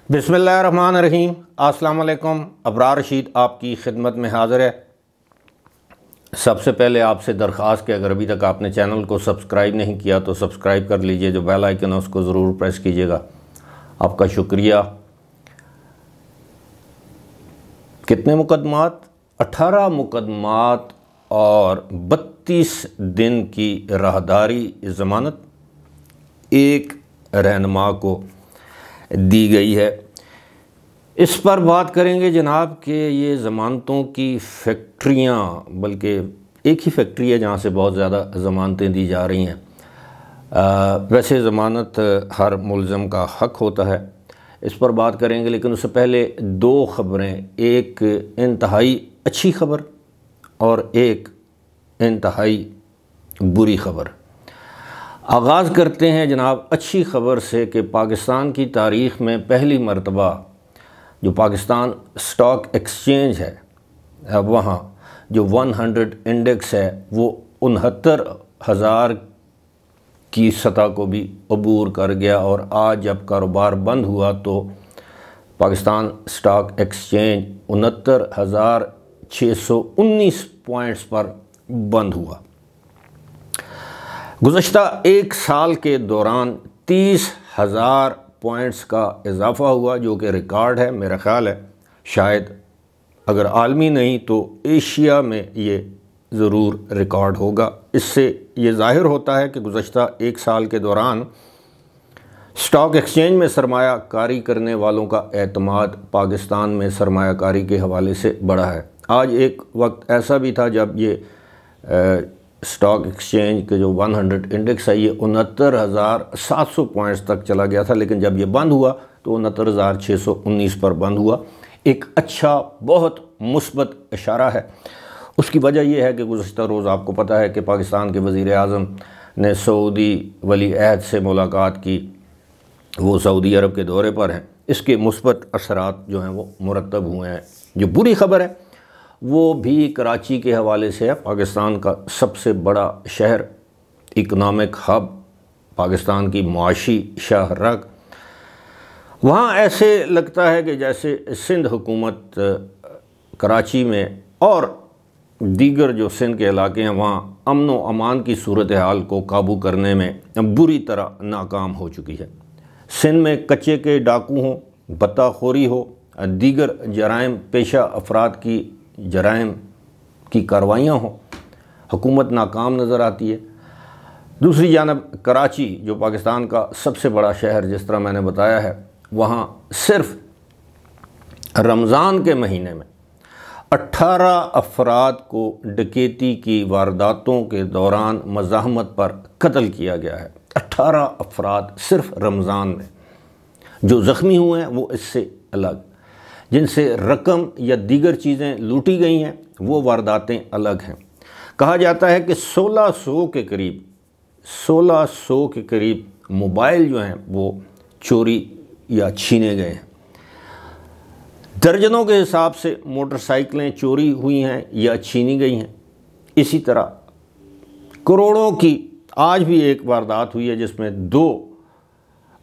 بسم اللہ الرحمن الرحیم۔ السلام علیکم۔ ابرار رشید آپ کی خدمت میں حاضر ہے۔ سب سے پہلے آپ سے درخواست کہ اگر ابھی تک آپ نے چینل کو سبسکرائب نہیں کیا تو سبسکرائب کر لیجئے، جو بیل آئیکن ہے اس کو ضرور پریس کیجئے گا۔ آپ کا شکریہ۔ کتنے مقدمات؟ 18 مقدمات اور 32 دن کی راہداری ضمانت ایک رہنما کو دی گئی ہے۔ اس پر بات کریں گے جناب کہ یہ ضمانتوں کی فیکٹریاں، بلکہ ایک ہی فیکٹری ہے جہاں سے بہت زیادہ ضمانتیں دی جا رہی ہیں۔ ویسے ضمانت ہر ملزم کا حق ہوتا ہے، اس پر بات کریں گے، لیکن اس سے پہلے دو خبریں، ایک انتہائی اچھی خبر اور ایک انتہائی بری خبر۔ آغاز کرتے ہیں جناب اچھی خبر سے کہ پاکستان کی تاریخ میں پہلی مرتبہ جو پاکستان اسٹاک ایکسچینج ہے، وہاں جو 100 انڈیکس ہے وہ 69,000 کی سطح کو بھی عبور کر گیا، اور آج جب کاروبار بند ہوا تو پاکستان اسٹاک ایکسچینج 69,619 پوائنٹس پر بند ہوا۔ گزشتہ ایک سال کے دوران 30,000 پوائنٹس کا اضافہ ہوا، جو کہ ریکارڈ ہے۔ میرا خیال ہے شاید اگر عالمی نہیں تو ایشیا میں یہ ضرور ریکارڈ ہوگا۔ اس سے یہ ظاہر ہوتا ہے کہ گزشتہ ایک سال کے دوران اسٹاک ایکسچینج میں سرمایہ کاری کرنے والوں کا اعتماد پاکستان میں سرمایہ کاری کے حوالے سے بڑھا ہے۔ آج ایک وقت ایسا بھی تھا جب یہ اسٹاک ایکسچینج کے جو 100 انڈیکس ہے یہ 69,700 پوائنٹس تک چلا گیا تھا، لیکن جب یہ بند ہوا تو 69,619 پر بند ہوا۔ ایک اچھا، بہت مثبت اشارہ ہے۔ اس کی وجہ یہ ہے کہ گزشتہ روز آپ کو پتہ ہے کہ پاکستان کے وزیر اعظم نے سعودی ولی عہد سے ملاقات کی، وہ سعودی عرب کے دورے پر ہیں۔ اس کے مثبت اثرات جو ہیں وہ مرتب ہوئے ہیں۔ جو بری خبر ہے وہ بھی کراچی کے حوالے سے ہے۔ پاکستان کا سب سے بڑا شہر، اکنامک ہب، پاکستان کی معاشی شاہ رگ، وہاں ایسے لگتا ہے کہ جیسے سندھ حکومت کراچی میں اور دیگر جو سندھ کے علاقے ہیں وہاں امن و امان کی صورتحال کو قابو کرنے میں بری طرح ناکام ہو چکی ہے۔ سندھ میں کچے کے ڈاکو ہوں، بتہ خوری ہو، دیگر جرائم پیشہ افراد کی جرائم کی کارروائیاں ہوں، حکومت ناکام نظر آتی ہے۔ دوسری جانب کراچی جو پاکستان کا سب سے بڑا شہر، جس طرح میں نے بتایا ہے، وہاں صرف رمضان کے مہینے میں 18 افراد کو ڈکیتی کی وارداتوں کے دوران مزاحمت پر قتل کیا گیا ہے۔ 18 افراد صرف رمضان میں۔ جو زخمی ہوئے ہیں وہ اس سے الگ، جن سے رقم یا دیگر چیزیں لوٹی گئی ہیں وہ وارداتیں الگ ہیں۔ کہا جاتا ہے کہ 1600 کے قریب موبائل جو ہیں وہ چوری یا چھینے گئے ہیں۔ درجنوں کے حساب سے موٹر سائیکلیں چوری ہوئی ہیں یا چھینی گئی ہیں۔ اسی طرح کروڑوں کی آج بھی ایک واردات ہوئی ہے جس میں 2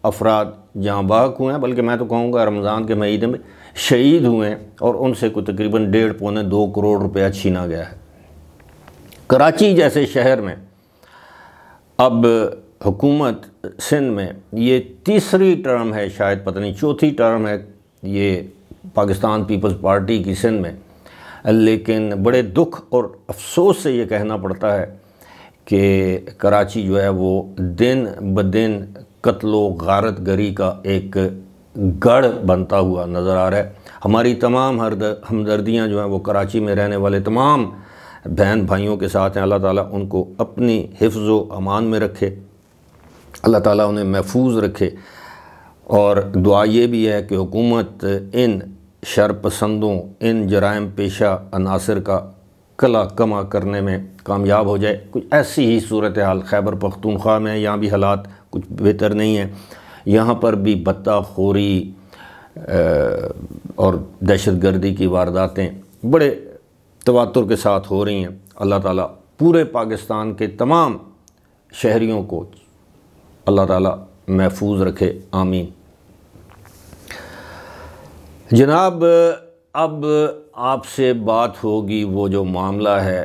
افراد جاں بحق ہوئے ہیں، بلکہ میں تو کہوں گا رمضان کے مہینے میں شہید ہوئے ہیں، اور ان سے کوئی تقریباً 1.5-2 کروڑ روپیہ چھینا گیا ہے۔ کراچی جیسے شہر میں اب حکومت سندھ میں یہ تیسری ٹرم ہے، شاید پتہ نہیں چوتھی ٹرم ہے یہ پاکستان پیپلز پارٹی کی سندھ میں، لیکن بڑے دکھ اور افسوس سے یہ کہنا پڑتا ہے کہ کراچی جو ہے وہ دن بدن قتل و غارت گری کا ایک گڑھ بنتا ہوا نظر آ رہا ہے۔ ہماری تمام ہمدردیاں جو ہیں وہ کراچی میں رہنے والے تمام بہن بھائیوں کے ساتھ ہیں۔ اللہ تعالیٰ ان کو اپنی حفظ و امان میں رکھے، اللہ تعالیٰ انہیں محفوظ رکھے، اور دعا یہ بھی ہے کہ حکومت ان شر پسندوں، ان جرائم پیشہ عناصر کا کلا کما کرنے میں کامیاب ہو جائے۔ کچھ ایسی ہی صورتحال خیبر پختونخوا میں ہے، یہاں بھی حالات کچھ بہتر نہیں ہیں۔ یہاں پر بھی بتہ خوری اور دہشت گردی کی وارداتیں بڑے تواتر کے ساتھ ہو رہی ہیں۔ اللہ تعالیٰ پورے پاکستان کے تمام شہریوں کو اللہ تعالیٰ محفوظ رکھے، آمین۔ جناب اب آپ سے بات ہوگی وہ جو معاملہ ہے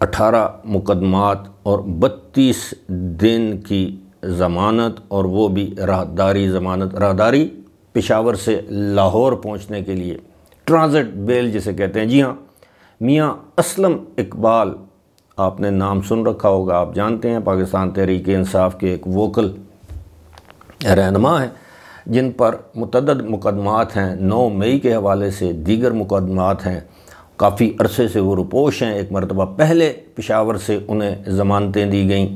18 مقدمات اور 32 دن کی ضمانت، اور وہ بھی راہداری ضمانت، راہداری پشاور سے لاہور پہنچنے کے لیے، ٹرانزٹ بیل جسے کہتے ہیں۔ جی ہاں، میاں اسلم اقبال، آپ نے نام سن رکھا ہوگا، آپ جانتے ہیں پاکستان تحریک انصاف کے ایک ووکل رہنما ہیں جن پر متعدد مقدمات ہیں، 9 مئی کے حوالے سے دیگر مقدمات ہیں، کافی عرصے سے وہ روپوش ہیں۔ ایک مرتبہ پہلے پشاور سے انہیں ضمانتیں دی گئیں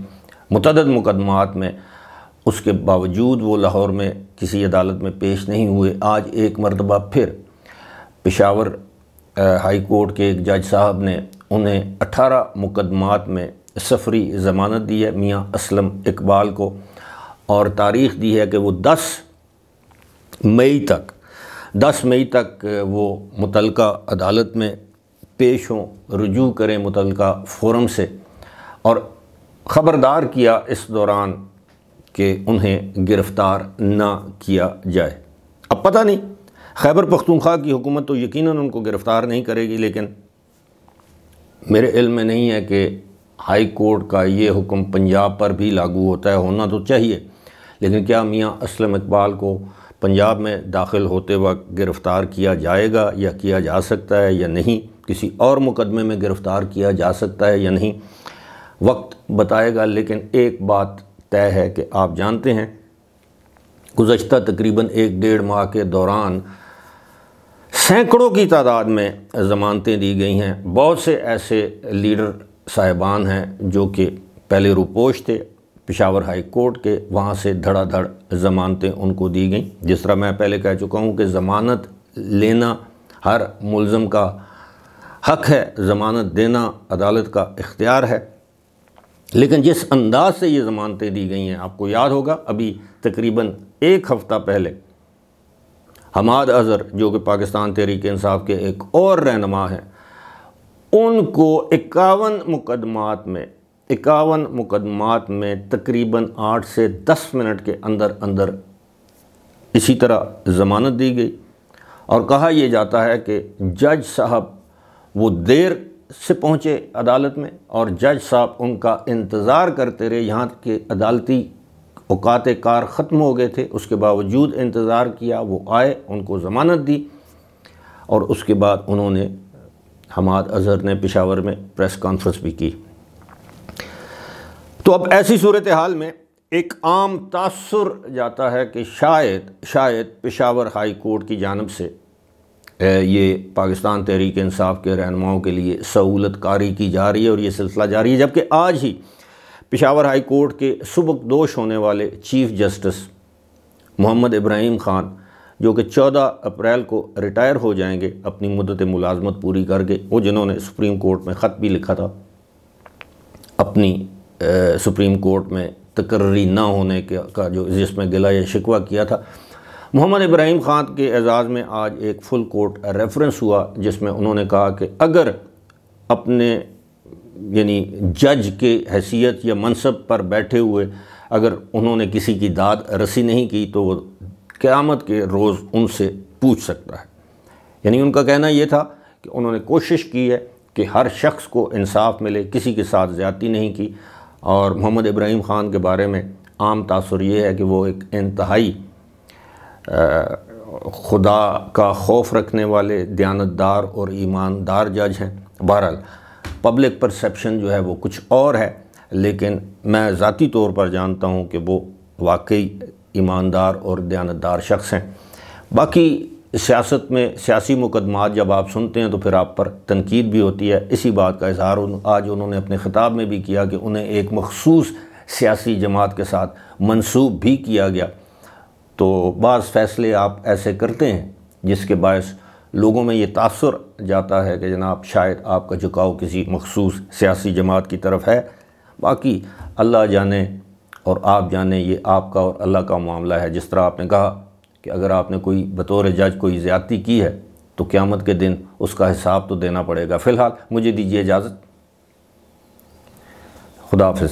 متعدد مقدمات میں، اس کے باوجود وہ لاہور میں کسی عدالت میں پیش نہیں ہوئے۔ آج ایک مرتبہ پھر پشاور ہائی کورٹ کے ایک جج صاحب نے انہیں 18 مقدمات میں سفری ضمانت دی ہے میاں اسلم اقبال کو، اور تاریخ دی ہے کہ وہ 10 مئی تک وہ متعلقہ عدالت میں پیش ہوں، رجوع کریں متعلقہ فورم سے، اور خبردار کیا اس دوران کہ انہیں گرفتار نہ کیا جائے۔ اب پتہ نہیں، خیبر پختونخوا کی حکومت تو یقیناً ان کو گرفتار نہیں کرے گی، لیکن میرے علم میں نہیں ہے کہ ہائی کورٹ کا یہ حکم پنجاب پر بھی لاگو ہوتا ہے، ہونا تو چاہیے، لیکن کیا میاں اسلم اقبال کو پنجاب میں داخل ہوتے وقت گرفتار کیا جائے گا یا کیا جا سکتا ہے یا نہیں، کسی اور مقدمے میں گرفتار کیا جا سکتا ہے یا نہیں، وقت بتائے گا۔ لیکن ایک بات طے ہے کہ آپ جانتے ہیں گزشتہ تقریباً 1.5 ماہ کے دوران سینکڑوں کی تعداد میں ضمانتیں دی گئی ہیں۔ بہت سے ایسے لیڈر صاحبان ہیں جو کہ پہلے روپوش تھے پشاور ہائی کورٹ کے، وہاں سے دھڑا دھڑ ضمانتیں ان کو دی گئیں۔ جس طرح میں پہلے کہہ چکا ہوں کہ ضمانت لینا ہر ملزم کا حق ہے، ضمانت دینا عدالت کا اختیار ہے، لیکن جس انداز سے یہ ضمانتیں دی گئی ہیں، آپ کو یاد ہوگا ابھی تقریباً 1 ہفتہ پہلے حماد اظہر جو کہ پاکستان تحریک انصاف کے ایک اور رہنما ہیں، ان کو 51 مقدمات میں تقریباً 8 سے 10 منٹ کے اندر اسی طرح ضمانت دی گئی، اور کہا یہ جاتا ہے کہ جج صاحب وہ دیر سے پہنچے عدالت میں، اور جج صاحب ان کا انتظار کرتے رہے یہاں کہ عدالتی اوقات کار ختم ہو گئے تھے، اس کے باوجود انتظار کیا، وہ آئے، ان کو ضمانت دی، اور اس کے بعد انہوں نے حماد اظہر نے پشاور میں پریس کانفرنس بھی کی۔ تو اب ایسی صورتحال میں ایک عام تاثر جاتا ہے کہ شاید پشاور ہائی کورٹ کی جانب سے یہ پاکستان تحریک انصاف کے رہنماؤں کے لیے سہولت کاری کی جا رہی ہے، اور یہ سلسلہ جاری ہے، جبکہ آج ہی پشاور ہائی کورٹ کے سبکدوش ہونے والے چیف جسٹس محمد ابراہیم خان، جو کہ 14 اپریل کو ریٹائر ہو جائیں گے اپنی مدت ملازمت پوری کر کے، وہ جنہوں نے سپریم کورٹ میں خط بھی لکھا تھا اپنی سپریم کورٹ میں تقرری نہ ہونے کا جس میں گلہ یا شکوہ کیا تھا، محمد ابراہیم خان کے اعزاز میں آج ایک فل کورٹ ریفرنس ہوا جس میں انہوں نے کہا کہ اگر اپنے یعنی جج کے حیثیت یا منصب پر بیٹھے ہوئے اگر انہوں نے کسی کی داد رسی نہیں کی تو وہ قیامت کے روز ان سے پوچھ سکتا ہے۔ یعنی ان کا کہنا یہ تھا کہ انہوں نے کوشش کی ہے کہ ہر شخص کو انصاف ملے، کسی کے ساتھ زیادتی نہیں کی، اور محمد ابراہیم خان کے بارے میں عام تاثر یہ ہے کہ وہ ایک انتہائی خدا کا خوف رکھنے والے دیانتدار اور ایماندار جج ہیں۔ بہرحال پبلک پرسیپشن جو ہے وہ کچھ اور ہے، لیکن میں ذاتی طور پر جانتا ہوں کہ وہ واقعی ایماندار اور دیانتدار شخص ہیں۔ باقی سیاست میں سیاسی مقدمات جب آپ سنتے ہیں تو پھر آپ پر تنقید بھی ہوتی ہے، اسی بات کا اظہار آج انہوں نے اپنے خطاب میں بھی کیا کہ انہیں ایک مخصوص سیاسی جماعت کے ساتھ منسوب بھی کیا گیا۔ تو بعض فیصلے آپ ایسے کرتے ہیں جس کے باعث لوگوں میں یہ تاثر جاتا ہے کہ جناب شاید آپ کا جھکاؤ کسی مخصوص سیاسی جماعت کی طرف ہے۔ باقی اللہ جانے اور آپ جانے، یہ آپ کا اور اللہ کا معاملہ ہے۔ جس طرح آپ نے کہا کہ اگر آپ نے کوئی بطور جج کوئی زیادتی کی ہے تو قیامت کے دن اس کا حساب تو دینا پڑے گا۔ فی الحال مجھے دیجیے اجازت، خدا حافظ۔